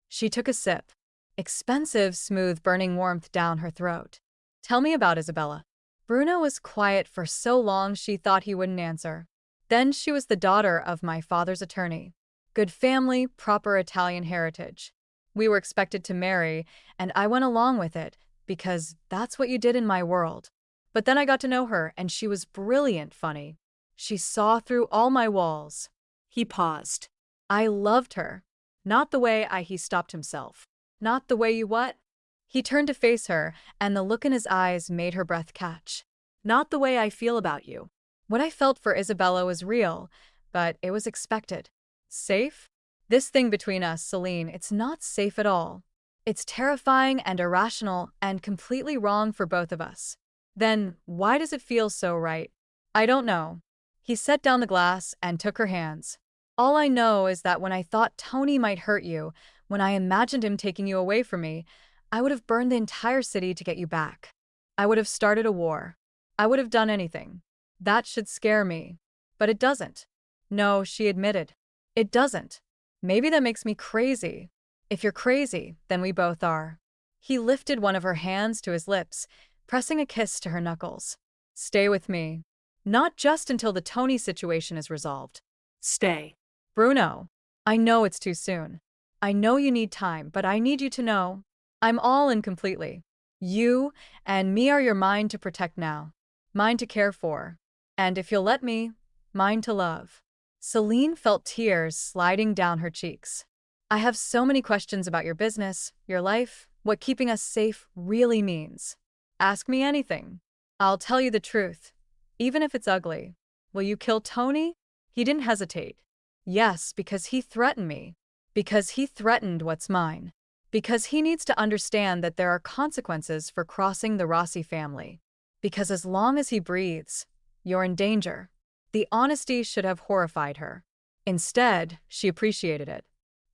She took a sip. Expensive, smooth, burning warmth down her throat. Tell me about Isabella. Bruno was quiet for so long she thought he wouldn't answer. Then she was the daughter of my father's attorney. Good family, proper Italian heritage. We were expected to marry, and I went along with it, because that's what you did in my world. But then I got to know her, and she was brilliant funny. She saw through all my walls. He paused. I loved her. Not the way he stopped himself. Not the way you what? He turned to face her, and the look in his eyes made her breath catch. Not the way I feel about you. What I felt for Isabella was real, but it was expected. Safe? This thing between us, Celine, it's not safe at all. It's terrifying and irrational and completely wrong for both of us. Then, why does it feel so right? I don't know. He set down the glass and took her hands. All I know is that when I thought Tony might hurt you, when I imagined him taking you away from me, I would have burned the entire city to get you back. I would have started a war. I would have done anything. That should scare me. But it doesn't. No, she admitted. It doesn't. Maybe that makes me crazy. If you're crazy, then we both are. He lifted one of her hands to his lips, pressing a kiss to her knuckles. Stay with me. Not just until the Tony situation is resolved. Stay. Bruno, I know it's too soon. I know you need time, but I need you to know I'm all in completely. You and me are your mine to protect now, mine to care for, and if you'll let me, mine to love. Celine felt tears sliding down her cheeks. I have so many questions about your business, your life, what keeping us safe really means. Ask me anything. I'll tell you the truth, even if it's ugly. Will you kill Tony? He didn't hesitate. Yes, because he threatened me. Because he threatened what's mine. Because he needs to understand that there are consequences for crossing the Rossi family. Because as long as he breathes, you're in danger. The honesty should have horrified her. Instead, she appreciated it.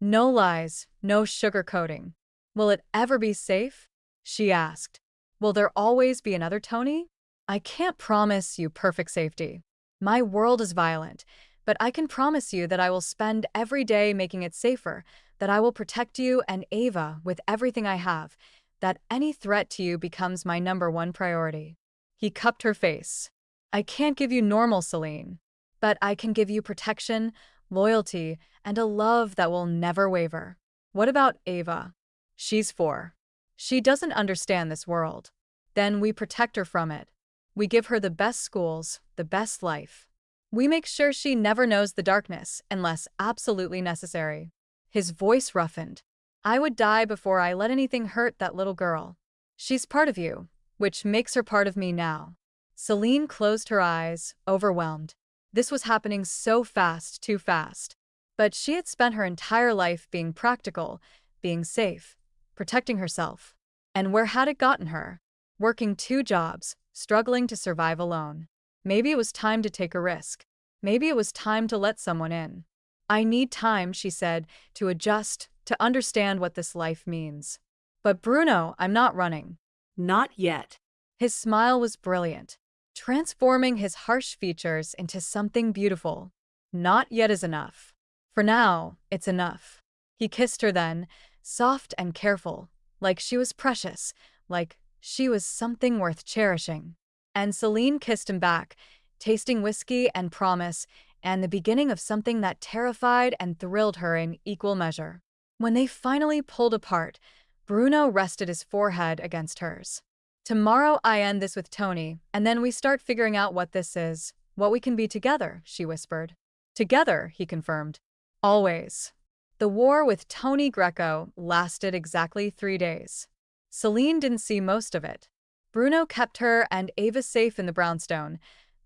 No lies, no sugarcoating. Will it ever be safe? She asked. Will there always be another Tony? I can't promise you perfect safety. My world is violent, but I can promise you that I will spend every day making it safer, that I will protect you and Ava with everything I have, that any threat to you becomes my #1 priority. He cupped her face. I can't give you normal Celine, but I can give you protection, loyalty, and a love that will never waver. What about Ava? She's 4. She doesn't understand this world. Then we protect her from it. We give her the best schools, the best life. We make sure she never knows the darkness unless absolutely necessary. His voice roughened. I would die before I let anything hurt that little girl. She's part of you, which makes her part of me now. Celine closed her eyes, overwhelmed. This was happening so fast, too fast. But she had spent her entire life being practical, being safe, protecting herself. And where had it gotten her? Working 2 jobs, struggling to survive alone. Maybe it was time to take a risk. Maybe it was time to let someone in. I need time, she said, to adjust, to understand what this life means. But Bruno, I'm not running. Not yet. His smile was brilliant, transforming his harsh features into something beautiful. Not yet is enough. For now, it's enough. He kissed her then, soft and careful, like she was precious, like she was something worth cherishing. And Celine kissed him back, tasting whiskey and promise, and the beginning of something that terrified and thrilled her in equal measure. When they finally pulled apart, Bruno rested his forehead against hers. Tomorrow I end this with Tony, and then we start figuring out what this is, what we can be together, she whispered. Together, he confirmed. Always. The war with Tony Greco lasted exactly 3 days. Celine didn't see most of it. Bruno kept her and Ava safe in the brownstone,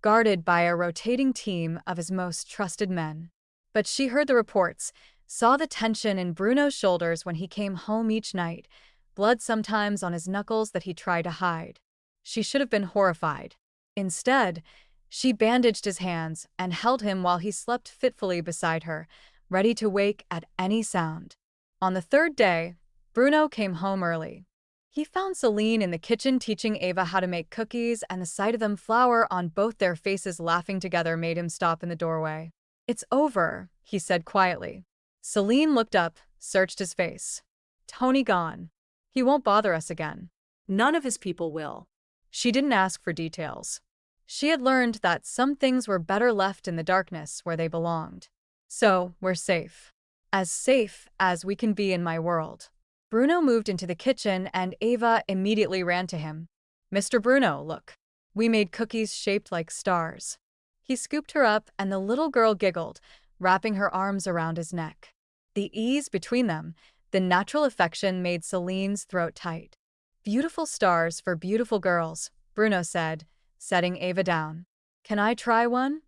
guarded by a rotating team of his most trusted men. But she heard the reports, saw the tension in Bruno's shoulders when he came home each night, blood sometimes on his knuckles that he tried to hide. She should have been horrified. Instead, she bandaged his hands and held him while he slept fitfully beside her, ready to wake at any sound. On the 3rd day, Bruno came home early. He found Celine in the kitchen teaching Ava how to make cookies, and the sight of them flour on both their faces laughing together made him stop in the doorway. It's over, he said quietly. Celine looked up, searched his face. Tony gone. He won't bother us again. None of his people will. She didn't ask for details. She had learned that some things were better left in the darkness where they belonged. So, we're safe. As we can be in my world. Bruno moved into the kitchen and Ava immediately ran to him. Mr. Bruno, look. We made cookies shaped like stars. He scooped her up and the little girl giggled, wrapping her arms around his neck. The ease between them, the natural affection made Celine's throat tight. Beautiful stars for beautiful girls, Bruno said, setting Ava down. Can I try one?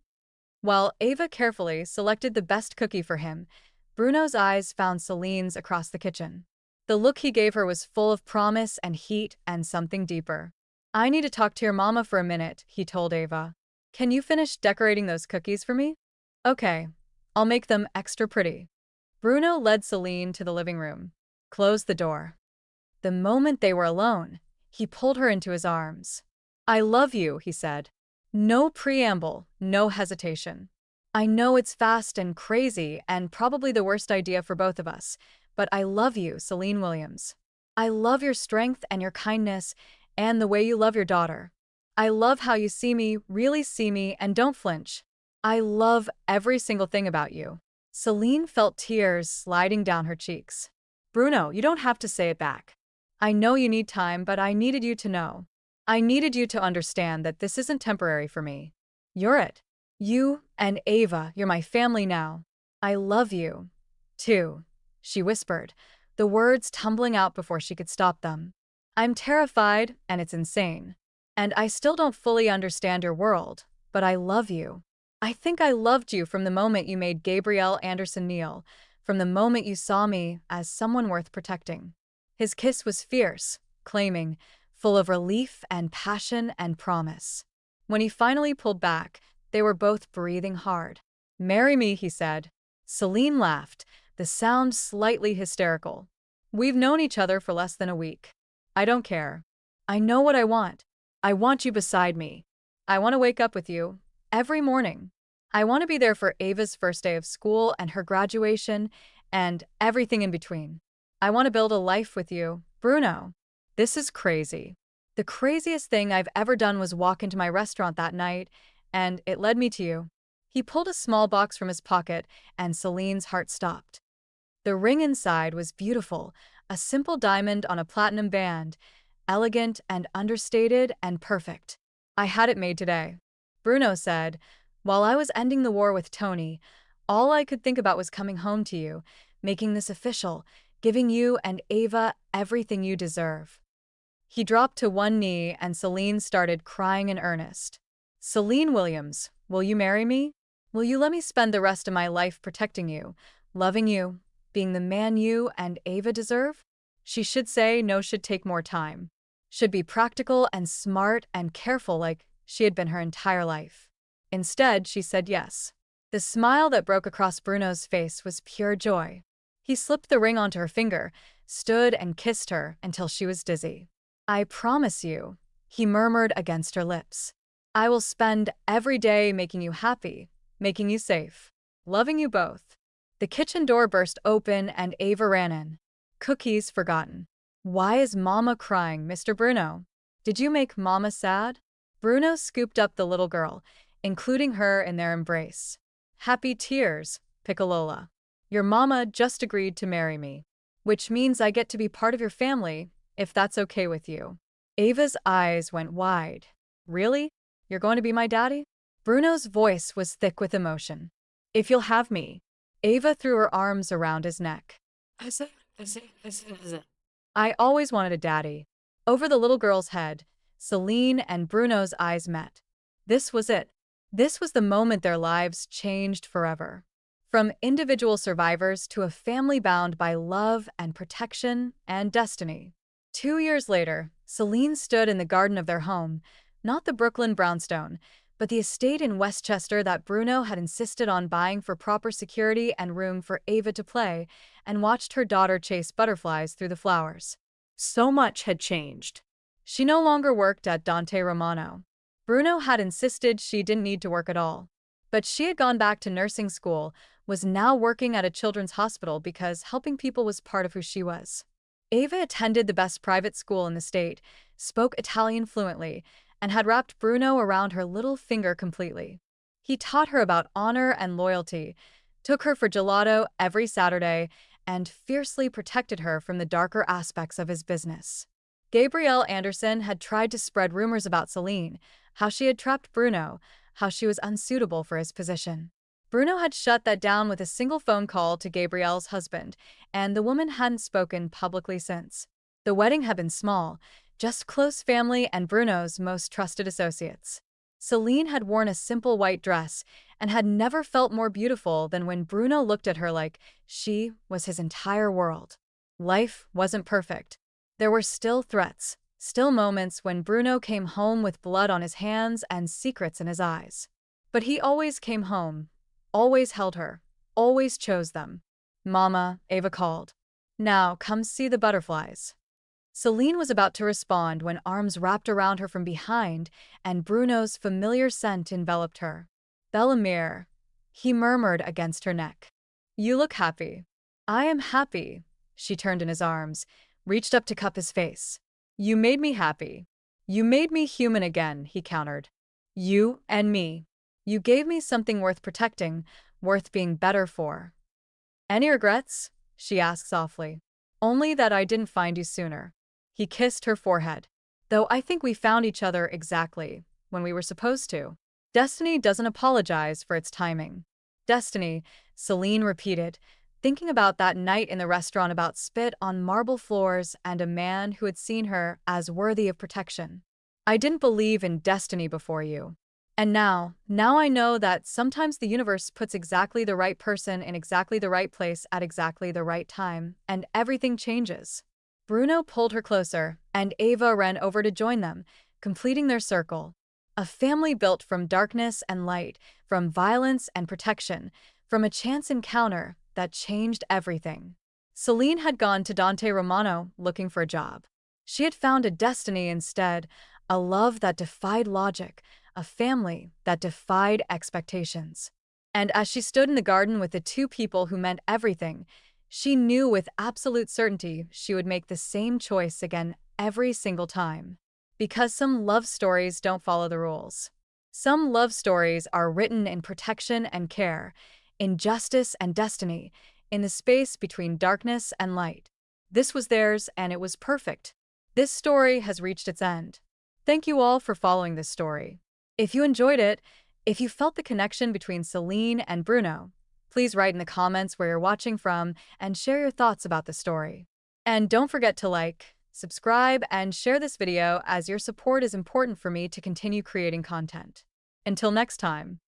While Ava carefully selected the best cookie for him, Bruno's eyes found Celine's across the kitchen. The look he gave her was full of promise and heat and something deeper. I need to talk to your mama for a minute, he told Ava. Can you finish decorating those cookies for me? Okay, I'll make them extra pretty. Bruno led Celine to the living room, closed the door. The moment they were alone, he pulled her into his arms. I love you, he said. No preamble, no hesitation. I know it's fast and crazy and probably the worst idea for both of us, but I love you, Celine Williams. I love your strength and your kindness and the way you love your daughter. I love how you see me, really see me, and don't flinch. I love every single thing about you. Celine felt tears sliding down her cheeks. Bruno, you don't have to say it back. I know you need time, but I needed you to know. I needed you to understand that this isn't temporary for me. You're it. You and Ava, you're my family now. I love you, too, she whispered, the words tumbling out before she could stop them. I'm terrified, and it's insane. And I still don't fully understand your world, but I love you. I think I loved you from the moment you made Gabrielle Anderson kneel, from the moment you saw me as someone worth protecting. His kiss was fierce, claiming, full of relief and passion and promise. When he finally pulled back, they were both breathing hard. Marry me, he said. Celine laughed, the sound slightly hysterical. We've known each other for less than a week. I don't care. I know what I want. I want you beside me. I want to wake up with you every morning. I want to be there for Ava's first day of school and her graduation and everything in between. I want to build a life with you, Bruno. This is crazy. The craziest thing I've ever done was walk into my restaurant that night, and it led me to you. He pulled a small box from his pocket, and Celine's heart stopped. The ring inside was beautiful, a simple diamond on a platinum band, elegant and understated and perfect. I had it made today. Bruno said, while I was ending the war with Tony, all I could think about was coming home to you, making this official, giving you and Ava everything you deserve. He dropped to one knee and Celine started crying in earnest. Celine Williams, will you marry me? Will you let me spend the rest of my life protecting you, loving you, being the man you and Ava deserve? She should say no should take more time. Should be practical and smart and careful like she had been her entire life. Instead, she said yes. The smile that broke across Bruno's face was pure joy. He slipped the ring onto her finger, stood and kissed her until she was dizzy. I promise you, he murmured against her lips. I will spend every day making you happy, making you safe, loving you both. The kitchen door burst open and Ava ran in. Cookies forgotten. Why is Mama crying, Mr. Bruno? Did you make Mama sad? Bruno scooped up the little girl, including her in their embrace. Happy tears, Piccolola. Your mama just agreed to marry me, which means I get to be part of your family, if that's okay with you. Ava's eyes went wide. Really? You're going to be my daddy? Bruno's voice was thick with emotion. If you'll have me. Ava threw her arms around his neck. I always wanted a daddy. Over the little girl's head, Celine and Bruno's eyes met. This was it. This was the moment their lives changed forever. From individual survivors to a family bound by love and protection and destiny. 2 years later, Celine stood in the garden of their home, not the Brooklyn brownstone, but the estate in Westchester that Bruno had insisted on buying for proper security and room for Ava to play, and watched her daughter chase butterflies through the flowers. So much had changed. She no longer worked at Dante Romano. Bruno had insisted she didn't need to work at all. But she had gone back to nursing school, was now working at a children's hospital because helping people was part of who she was. Ava attended the best private school in the state, spoke Italian fluently, and had wrapped Bruno around her little finger completely. He taught her about honor and loyalty, took her for gelato every Saturday, and fiercely protected her from the darker aspects of his business. Gabrielle Anderson had tried to spread rumors about Celine, how she had trapped Bruno, how she was unsuitable for his position. Bruno had shut that down with a single phone call to Gabrielle's husband, and the woman hadn't spoken publicly since. The wedding had been small, just close family and Bruno's most trusted associates. Celine had worn a simple white dress and had never felt more beautiful than when Bruno looked at her like she was his entire world. Life wasn't perfect. There were still threats, still moments when Bruno came home with blood on his hands and secrets in his eyes. But he always came home, always held her, always chose them. Mama, Ava called. Now, come see the butterflies. Celine was about to respond when arms wrapped around her from behind and Bruno's familiar scent enveloped her. Bellemere, he murmured against her neck. You look happy. I am happy. She turned in his arms, reached up to cup his face. You made me happy. You made me human again, he countered. You and me. You gave me something worth protecting, worth being better for. Any regrets? She asked softly. Only that I didn't find you sooner. He kissed her forehead. Though I think we found each other exactly when we were supposed to. Destiny doesn't apologize for its timing. Destiny, Celine repeated, thinking about that night in the restaurant about spit on marble floors and a man who had seen her as worthy of protection. I didn't believe in destiny before you. And now I know that sometimes the universe puts exactly the right person in exactly the right place at exactly the right time, and everything changes. Bruno pulled her closer, and Ava ran over to join them, completing their circle. A family built from darkness and light, from violence and protection, from a chance encounter that changed everything. Celine had gone to Dante Romano looking for a job. She had found a destiny instead, a love that defied logic, a family that defied expectations. And as she stood in the garden with the two people who meant everything, she knew with absolute certainty she would make the same choice again every single time. Because some love stories don't follow the rules. Some love stories are written in protection and care, in justice and destiny, in the space between darkness and light. This was theirs, and it was perfect. This story has reached its end. Thank you all for following this story. If you enjoyed it, if you felt the connection between Celine and Bruno, please write in the comments where you're watching from and share your thoughts about the story. And don't forget to like, subscribe, and share this video as your support is important for me to continue creating content. Until next time.